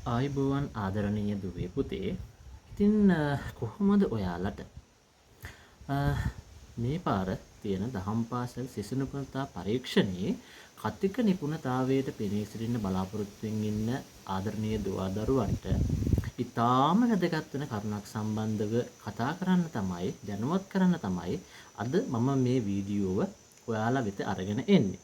ආයුබෝවන් ආදරණීය දුවේ පුතේ. ඉතින් කොහොමද ඔයාලට මේ පාර තියෙන දහම් පාසල් සිසු නිපුණතා පරීක්ෂණයේ කතික නිපුණතාවයට පෙනී සිටින්න බලාපොරොත්තුවෙන් ඉන්න ආදරණීය දුවා දරුවන්ට ඉතාම වැදගත් වෙන කරුණක් සම්බන්ධව කතා කරන්න තමයි දැනුවත් කරන්න තමයි අද මම මේ වීඩියෝව ඔයාලා වෙත අරගෙන එන්නේ.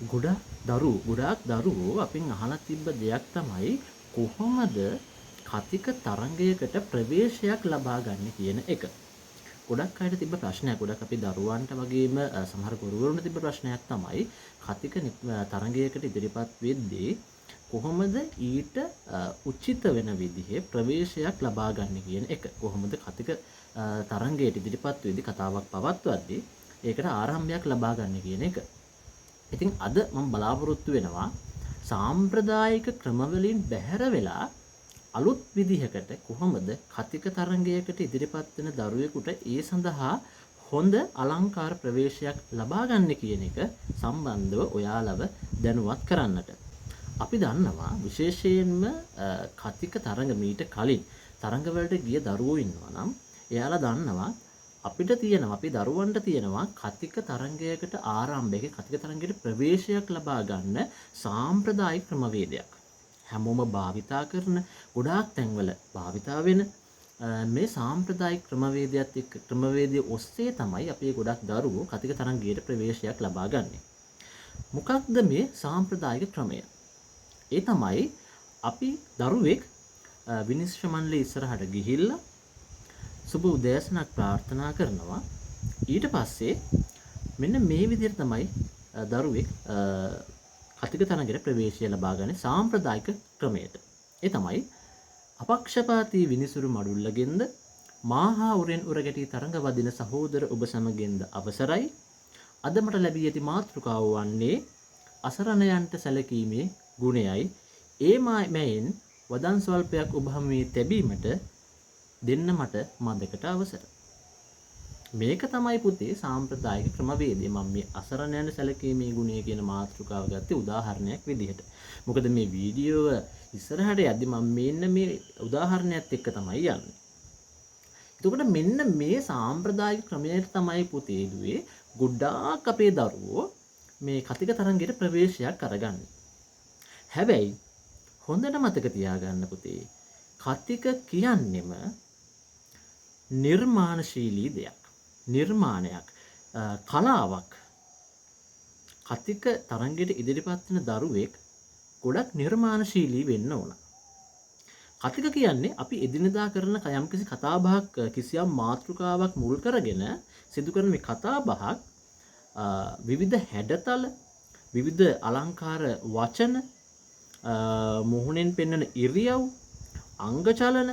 ගොඩාක් දරුවෝ අපෙන් අහලා තිබ්බ දෙයක් තමයි කොහොමද කතික තරංගයකට ප්‍රවේශයක් ලබා ගන්න කියන එක. ගොඩක් අයට තිබ්බ ප්‍රශ්නයක්. ගොඩක් අපි දරුවන්ට වගේම සමහර ගුරුවරුන්ට තිබ්බ ප්‍රශ්නයක් තමයි කතික තරංගයකට ඉදිරිපත් වෙද්දී කොහොමද ඊට උචිත වෙන විදිහේ ප්‍රවේශයක් ලබා ගන්න කියන එක. කොහොමද කතික තරංගයට ඉදිරිපත් වෙද්දී කතාවක් පවත්වද්දී ඒකට ආරම්භයක් ලබා ගන්න කියන එක. ඉතින් අද මම බලාපොරොත්තු වෙනවා සාම්ප්‍රදායික ක්‍රමවලින් බැහැර වෙලා අලුත් විදිහකට කොහොමද කතික තරංගයකට ඉදිරිපත් වෙන දරුවෙකුට ඒ සඳහා හොඳ අලංකාර ප්‍රවේශයක් ලබා ගන්න කියන එක සම්බන්ධව ඔයාලව දැනුවත් කරන්නට. අපි දන්නවා විශේෂයෙන්ම කතික තරංග මීට කලින් තරංග වලට ගිය දරුවෝ ඉන්නවා නම් එයාලා දන්නවා අපිට තියෙනවා අපි දරුවන්ට තියෙනවා කතික තරංගයකට ආරම්භයක කතික තරංගයට ප්‍රවේශයක් ලබා ගන්න සාම්ප්‍රදායික ක්‍රමවේදයක්. හැමෝම භාවිතා කරන ගොඩාක් තැන්වල භාවිතා වෙන මේ සාම්ප්‍රදායික ක්‍රමවේදයේ ඔස්සේ තමයි අපේ ගොඩක් දරුවෝ කතික තරංගයට ප්‍රවේශයක් ලබා ගන්නේ. මොකක්ද මේ සාම්ප්‍රදායික ක්‍රමය? ඒ තමයි අපි දරුවෙක් විනිශ්චය මණ්ඩලයේ ඉස්සරහට ගිහිල්ලා සුබ උදෑසනක් ප්‍රාර්ථනා කරනවා. ඊට පස්සේ මෙන්න මේ විදිහට තමයි දරුවෙක් කතික තරංගයට ප්‍රවේශය ලබා ගන්න සාම්ප්‍රදායික ක්‍රමයට. ඒ තමයි අපක්ෂපාතී විනිසුරු මඩුල්ලගෙන්ද මාහා උරෙන් උර ගැටි තරංග වදින සහෝදර ඔබ සමගෙන්ද අවසරයි. අද මට ලැබී ඇති මාතෘකාව වන්නේ අසරණයන්ට සැලකීමේ ගුණයයි. ඒ මෑයෙන් වදන් ස්වල්පයක් ඔබ හමුවේ තැබීමට දෙන්න මට මදකට අවසර. මේක තමයි පුතේ සාම්ප්‍රදායික ක්‍රමවේදය. මම මේ අසරණයන් සැලකීමේ ගුණය කියන මාතෘකාව ගත්තේ උදාහරණයක් විදිහට. මොකද මේ වීඩියෝව ඉස්සරහට යද්දි මම මෙන්න මේ උදාහරණයත් එක්ක තමයි යන්නේ. එතකොට මෙන්න මේ සාම්ප්‍රදායික ක්‍රමයට තමයි පුතේ දුවේ ගොඩාක් අපේ දරුවෝ මේ කතික තරංගයට ප්‍රවේශයක් කරගන්නේ. හැබැයි හොඳට මතක තියාගන්න පුතේ කතික කියන්නෙම නිර්මාණශීලී දෙයක්. නිර්මාණයක් කලාවක්. කතික තරංගයට ඉදිරිපත් වෙන දරුවෙක් ගොඩක් නිර්මාණශීලී වෙන්න ඕන. කතික කියන්නේ අපි එදිනෙදා කරන යම්කිසි කතාබහක් කිසියම් මාතෘකාවක් මුල් කරගෙන සිදු කරන මේ කතාබහක් විවිධ හැඩතල විවිධ අලංකාර වචන මුහුණෙන් පෙන්වන ඉරියව් අංග චලන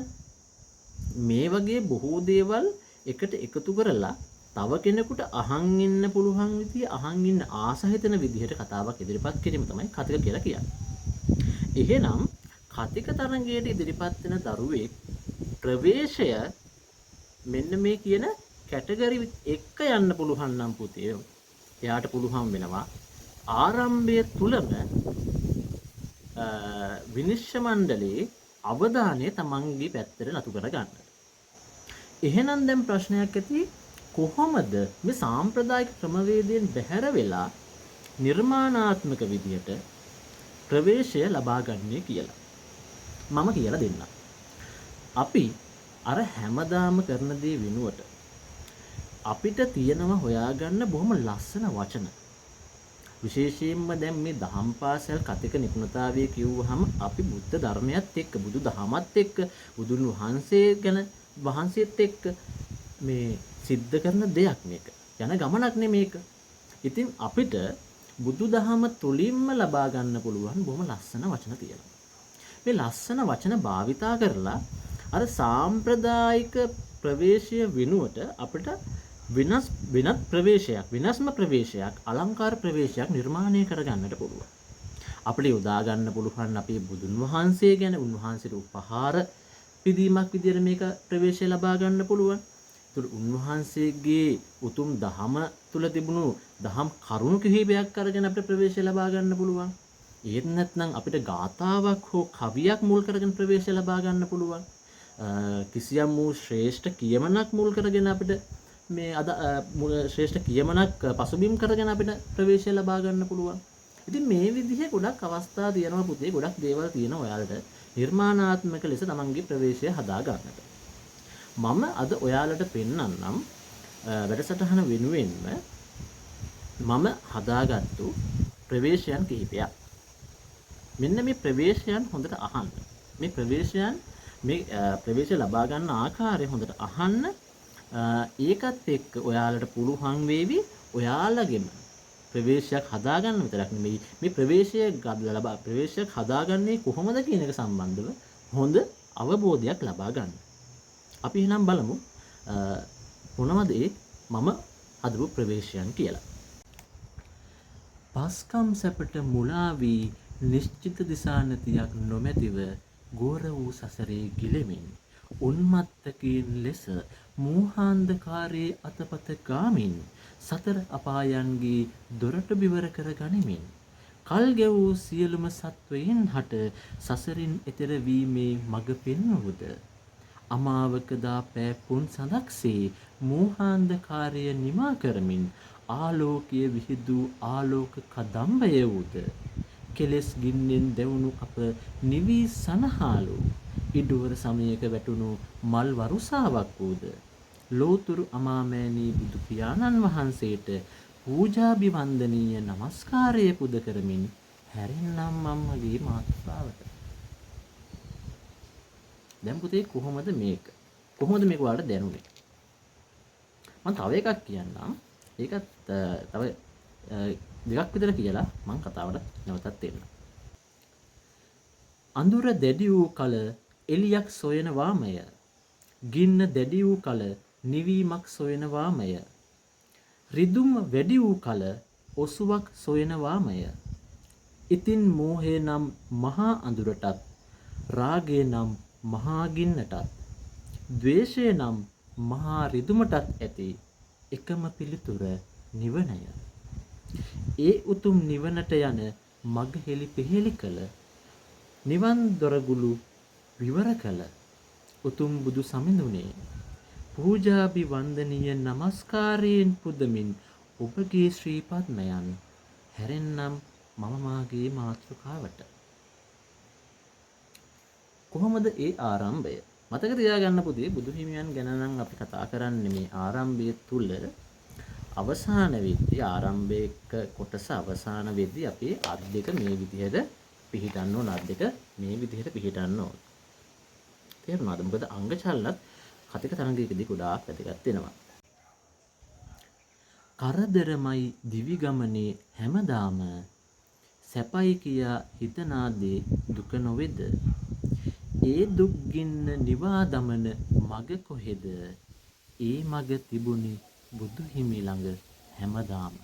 මේ වගේ බොහෝ දේවල් එකට එකතු කරලා තව කෙනෙකුට අහන් ඉන්න පුළුවන් විදිය අහන් ඉන්න ආස හිතෙන විදිහට කතාවක් ඉදිරිපත් කිරීම තමයි කතික කියලා කියන්නේ. එහෙනම් කතික තරංගයට ඉදිරිපත් වෙන දරුවෙක් ප්‍රවේශය මෙන්න මේ කියන කැටගරි එක යන්න පුළුවන් නම් පුතේ එයාට පුළුවන් වෙනවා ආරම්භය තුලම විනිශ්චය මණ්ඩලයේ අවධානය තමන්ගේ පැත්තට නතු කර ගන්න. එහෙනම් දැන් ප්‍රශ්නයක් ඇති කොහොමද මේ සාම්ප්‍රදායික ක්‍රමවේදයෙන් බැහැර වෙලා නිර්මාණාත්මක විදියට ප්‍රවේශය ලබා ගන්නේ කියලා. මම කියලා දෙන්නම්. අපි අර හැමදාම කරන දේ වෙනුවට අපිට තියෙනවා හොයාගන්න බොහොම ලස්සන වචන. විශේෂයෙන්ම දැන් මේ දහම් පාසල් කතික නිපුණතාවය කිව්වහම අපි බුද්ධ ධර්මයත් එක්ක බුදු දහමත් එක්ක බුදුන් වහන්සේ ගැන වහන්සේත් එක්ක මේ සිද්ධ කරන දෙයක් මේක. යන ගමනක් මේක. ඉතින් අපිට බුදු දහම තුලින්ම ලබා ගන්න පුළුවන් බොහොම ලස්සන වචන තියෙනවා. මේ ලස්සන වචන භාවිතා කරලා අර සාම්ප්‍රදායික ප්‍රවේශය වෙනුවට අපිට වෙනත් ප්‍රවේශයක් වෙනස්ම ප්‍රවේශයක් අලංකාර ප්‍රවේශයක් නිර්මාණය කරගන්නට පුළුවන්. අපිට යොදා ගන්න පුළුවන් අපේ බුදුන් වහන්සේ ගැන උන්වහන්සේට උපහාර පිදීමක් විදියට මේක ප්‍රවේශය ලබා ගන්න පුළුවන්. ඒතර උන්වහන්සේගේ උතුම් දහම තුල තිබුණු දහම් කරුණු කිහිපයක් අරගෙන අපිට ප්‍රවේශය ලබා ගන්න පුළුවන්. ඒත් නැත්නම් අපිට ගාථාවක් හෝ කවියක් මුල් කරගෙන ප්‍රවේශය ලබා ගන්න පුළුවන්. කිසියම් වූ ශ්‍රේෂ්ඨ කියමනක් මුල් කරගෙන අපිට මේ ශ්‍රේෂ්ඨ කියමනක් පසුබිම් කරගෙන අපිට ප්‍රවේශය ලබා ගන්න පුළුවන්. ඉතින් මේ විදිහේ ගොඩක් අවස්ථා තියෙනවා පුතේ, ගොඩක් දේවල් තියෙනවා ඔයාලට නිර්මාණාත්මක ලෙස තමන්ගේ ප්‍රවේශය හදා ගන්නට. මම අද ඔයාලට පෙන්වන්නම් වැඩසටහන වෙනුවෙන්ම මම හදාගත්තු ප්‍රවේශයන් කිහිපයක්. මෙන්න මේ ප්‍රවේශයන් හොඳට අහන්න. මේ ප්‍රවේශය ලබා ගන්න ආකාරය හොඳට අහන්න. ඒකත් එක්ක ඔයාලට පුළුවන් වේවි ඔයාලගෙම ප්‍රවේශයක් හදාගන්න විතරක් නෙමෙයි මේ ප්‍රවේශයක් හදාගන්නේ කොහොමද කියන එක සම්බන්ධව හොඳ අවබෝධයක් ලබා ගන්න. අපි එහෙනම් බලමු මොනවද මම හදපු ප්‍රවේශයන් කියලා. පස්කම් සැපට මුලා වී නිශ්චිත දිසානතියක් නොමැතිව ගෝර වූ සසරේ ගිලෙමින් උන්මත්තකීන් ලෙස මෝහාන්ධකාරයේ අතපත ගාමින් සතර අපායන්ගේ දොරට බිවර කර ගනිමින් කල් ගෙවූ සියලුම සත්වයින් හට සසරින් එතෙර වීමේ මඟ පෙන්වුවද අමාවකදා පෑ පුන් සඳක්සේ මෝහාන්ධකාරය නිමා කරමින් ආලෝකය විහිදූ ආලෝක කදම්බය වූද කෙලෙස් ගින්නෙන් දැවුණු අප නිවී සනහාලු ඉඩුවර සමයක වැටුණු මල් වරුසාවක් වූද ලෝතුරු අමාමෑණී බුදු පියාණන් වහන්සේට පූජාභිවන්දනීය නමස්කාරය පුද කරමින් හැරෙන්නම් මම්මගේ මාතෘකාවට. දැන් පුතේ කොහොමද මේක ඔයාලට දැනුනේ? මම තව එකක් කියන්නම්. ඒකත් තව දෙකක් විතර කියලා මම කතාවට නැවතත් එන්න. අඳුර දැඩි වූ කල එලියක් සොයන වාමය. ගින්න දැඩි වූ කල නිවීමක් සොයන වාමය. රිදුම වැඩි වූ කල ඔසුවක් සොයන වාමය. ඉතින් මෝහය නම් මහා අඳුරටත් රාගය නම් මහා ගින්නටත් ද්වේෂය නම් මහා රිදුමටත් ඇති එකම පිළිතුර නිවනය. ඒ උතුම් නිවනට යන මග හෙළි පෙහෙළි කළ නිවන් දොරගුළු විවර කළ උතුම් බුදු සමිඳුනේ පූජාභි වන්දනීය නමස්කාරයෙන් පුදමින් ඔබගේ ශ්‍රී පද්මයන් හැරෙන්නම් මම මාගේ මාතෘකාවට. කොහොමද ඒ ආරම්භය? මතක තියාගන්න පුතේ, බුදු හිමියන් ගැන නම් අපි කතා කරන්නේ මේ ආරම්භය තුල අවසාන වෙද්දී ආරම්භයක කොටස අවසාන වෙද්දී අපේ අත් දෙක මේ විදිහට පිහිටන්න ඕන. අත් දෙක මේ විදිහට පිහිටන්න ඕන. තේරුණාද? මොකද අංග චලනත් කතික තරංගයකදී ගොඩාක් වැදගත් වෙනවා. කරදරමයි දිවි ගමනේ හැමදාම සැපයි කියා හිතනා දේ දුක නොවේද? ඒ දුක් ගින්න නිවා දමන මග කොහෙද? ඒ මග තිබුණි බුදු හිමි ළඟ හැමදාම.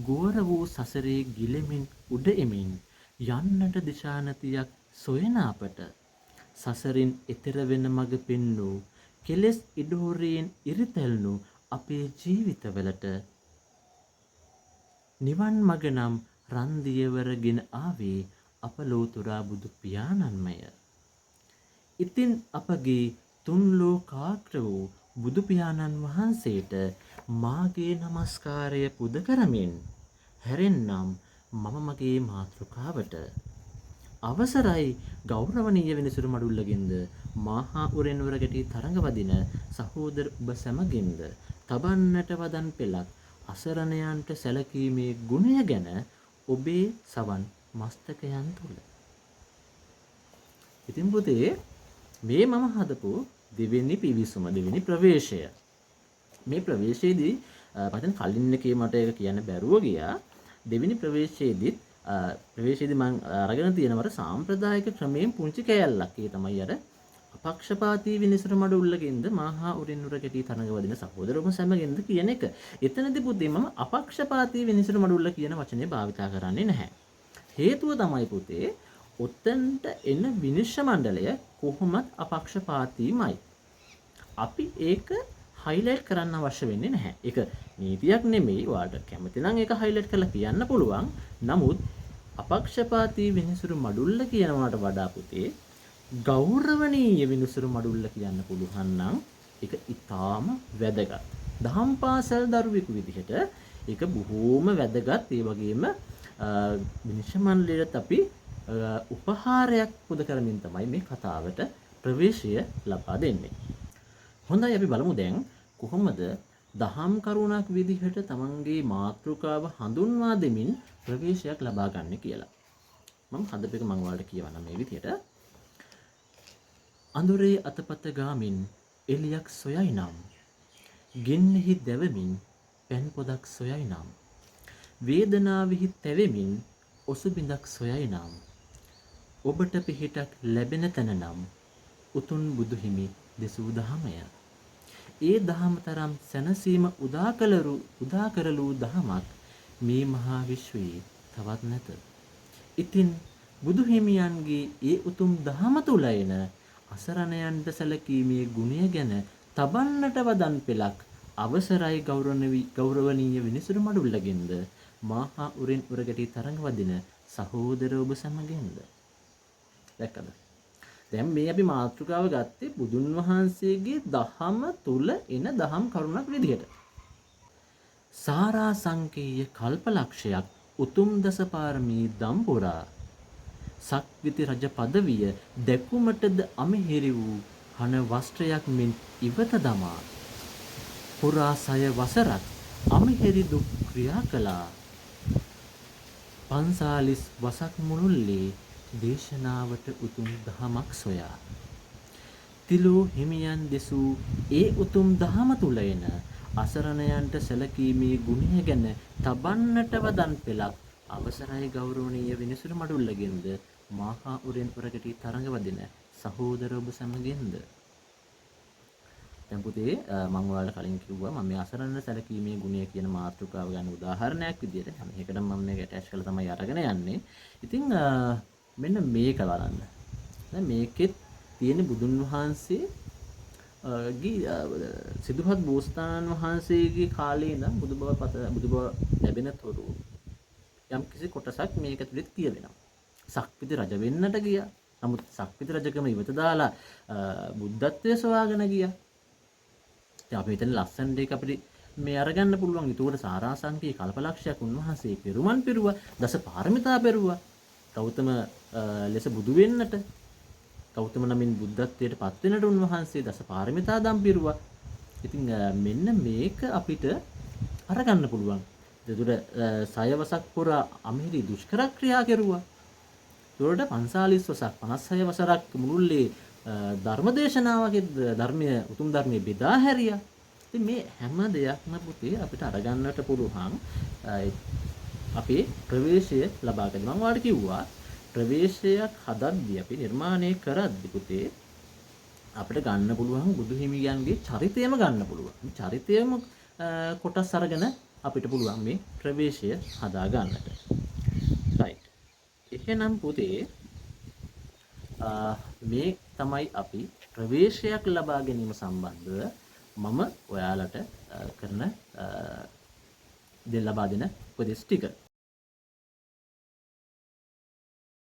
ගෝර වූ සසරේ ගිලෙමින් උඩ එමින් යන්නට දිශානතියක් සොයන අපට සසරින් එතෙර වෙන මග පෙන්වූ කෙලෙස් ඉඩෝරයෙන් ඉරිතැල්නු අපේ ජීවිතවලට නිවන් මග නම් රන්දියවරගෙන ආවේ අප ලෝතුරා බුදු පියාණන්මය. ඉතින් අපගේ තුන් ලෝකාග්‍ර වූ බුදු පියාණන් වහන්සේට මාගේ නමස්කාරය පුද කරමින් හැරෙන්නම් මම මගේ මාතෘකාවට. අවසරයි ගෞරවනීය වෙනසිරු මඩුල්ලගෙන්ද මහා උරෙන්වර ගැටි තරඟ වදින සහෝදර ඔබ සැමගෙන්ද තබන්නට වදන් පෙළක් අසරණයන්ට සැලකීමේ ගුණය ගැන ඔබේ සවන් මස්තකයන් තුල. ඉතින් පුතේ මේ මම හදපු දෙවෙනි පිවිසුම, දෙවෙනි ප්‍රවේශය. මේ ප්‍රවේශයේදී පතන් කලින් එකේ මට ඒක කියන්න බැරුව ගියා. දෙවෙනි ප්‍රවේශයේදී මම අරගෙන තියෙනවට සාම්ප්‍රදායික ක්‍රමයෙන් පුංචි කෑල්ලක්. ඒ තමයි අර අපක්ෂපාතී විනිසුරු මඩ උල්ලගෙන්ද මහා උරින්නුර ගැටි තරඟ වදින සහෝදරවම සැමගෙන්ද කියන එක. එතනදී පුතේ මම අපක්ෂපාතී විනිසුරු මඩ උල්ල කියන වචනේ භාවිතා කරන්නේ නැහැ. හේතුව තමයි පුතේ ඔතෙන්ට එන විනිශ්චය මණ්ඩලය කොහොමත් අපක්ෂපාතීමයි. අපි ඒක හයිලයිට් කරන්න අවශ්‍ය වෙන්නේ නැහැ. ඒක නීතියක් නෙමෙයි. ඔයාලට කැමති නම් ඒක හයිලයිට් කරලා කියන්න පුළුවන්. නමුත් අපක්ෂපාතී විනිසුරු මඩුල්ල කියනවාට වඩා පුතේ ගෞරවනීය විනිසුරු මඩුල්ල කියන්න පුළුවන් නම් ඒක ඊටාම වැදගත්. දහම් පාසල් දරුවෙකු විදිහට ඒක බොහෝම වැදගත්. ඒ වගේම විනිශ්චය මණ්ඩලයට අපි උපහාරයක් පුද කරමින් තමයි මේ කතාවට ප්‍රවේශය ලබා දෙන්නේ. හොඳයි අපි බලමු දැන් කොහොමද දහම් කරුණක් විදිහට තමන්ගේ මාතෘකාව හඳුන්වා දෙමින් ප්‍රවේශයක් ලබා ගන්න කියලා. මම හදපෙක මම ඔයාලට කියවනම් මේ විදිහට අඳුරේ අතපත ගාමින් එලියක් සොයයි නම් ගින්නෙහි දැවෙමින් පෙන් පොදක් සොයයි නම් වේදනාවෙහි තැවෙමින් ඔසුබිඳක් සොයයි නම් ඔබට පිහිටක් ලැබෙන තැන නම් උතුම් බුදු හිමි දෙසූ දහමය. ඒ දහම තරම් සැනසීම උදා කරලූ දහමක් මේ මහා විශ්වයේ තවත් නැත. ඉතින් බුදු හිමියන්ගේ ඒ උතුම් දහම තුල එන අසරණයන්ට සැලකීමේ ගුණය ගැන තබන්නට වදන් පෙළක් අවසරයි ගෞරවනීය විනිසුරු මඩුල්ලගෙන්ද මාහා උරෙන් උරගැටි තරඟ වදින සහෝදර ඔබ සමගෙන්ද. දැක්කද? දැන් මේ අපි මාතෘකාව ගත්තේ බුදුන් වහන්සේගේ දහම තුල එන දහම් කරුණක් විදිහට. සාරා සංකේය කල්පලක්ෂයක් උතුම් දසපාරමී දම්පුරා සක්විති රජ පදවිය දැකුමටද අමහිරි වූ හන වස්ත්‍රයක් මෙන් ඉවත දමා පුරා 6 වසරක් අමහිරි දුක් ක්‍රියා කළා. 45 වසක් මුළුල්ලේ දේශනාවට උතුම් දහමක් සොයා තිලෝ හිමියන් දෙසූ ඒ උතුම් දහම තුල එන අසරණයන්ට සැලකීමේ ගුණය ගැන තබන්නට වදන් පෙළක් අවසරයි ගෞරවනීය විනිසුරු මඩුල්ලගෙන්ද මාහා උරෙන් උරගැටි තරඟ වදින සහෝදර ඔබ සමගෙන්ද. දැන් පුතේ මම ඔයාලට කලින් කිව්වා මම මේ අසරණ සැලකීමේ ගුණය කියන මාතෘකාව ගන්න උදාහරණයක් විදිහට හැම එකටම මම මේක ඇටච් කරලා තමයි අරගෙන යන්නේ. ඉතින් මෙන්න මේක බලන්න. දැන් මේකෙත් තියෙන බුදුන් වහන්සේ සිදුහත් බෝසතාණන් වහන්සේගේ කාලේ ඉඳන් බුදුබව ලැබෙන තුරු යම් කිසි කොටසක් මේක ඇතුළේ කියවෙනවා. සක්විති රජ වෙන්නට ගියා. නමුත් සක්විති රජකම ඉවත දාලා බුද්ධත්වයේ සොයාගෙන ගියා. ඉතින් අපි හිතන්නේ ලස්සන දෙයක් අපිට මේ අරගන්න පුළුවන්. ඒතකොට සාරාංශකේ කල්පලක්ෂයක් උන්වහන්සේ පෙරුමන් පෙරුවා. දස පාරමිතා පෙරුවා. ගෞතම ලෙස බුදු වෙන්නට ගෞතම නමින් බුද්ධත්වයට පත් වෙනට උන්වහන්සේ දස පාරමිතා දම් පිරුවා. ඉතින් මෙන්න මේක අපිට අරගන්න පුළුවන්. ඒතකොට 6 වසක් පුරා අමිහිරි දුෂ්කර ක්‍රියා කෙරුවා. ඒතකොට 45 වසක් 56 වසරක් මුළුල්ලේ ධර්මදේශනාවකේ ධර්මයේ උතුම් ධර්මයේ බෙදා හැරියා. ඉතින් මේ හැම දෙයක්ම පුතේ අපිට අරගන්නට පුළුවන් අපේ ප්‍රවේශය ලබා ගන්න. මම ඔයාලට කිව්වා ප්‍රවේශයක් හදද්දී අපි නිර්මාණය කරද්දී පුතේ අපිට ගන්න පුළුවන් බුදු හිමියන්ගේ චරිතයම ගන්න පුළුවන්. චරිතයම කොටස් අරගෙන අපිට පුළුවන් මේ ප්‍රවේශය හදා ගන්නට. right. එහෙනම් පුතේ මේ තමයි අපි ප්‍රවේශයක් ලබා ගැනීම සම්බන්ධව මම ඔයාලට කරන ලබා දෙන උපදෙස් ටික.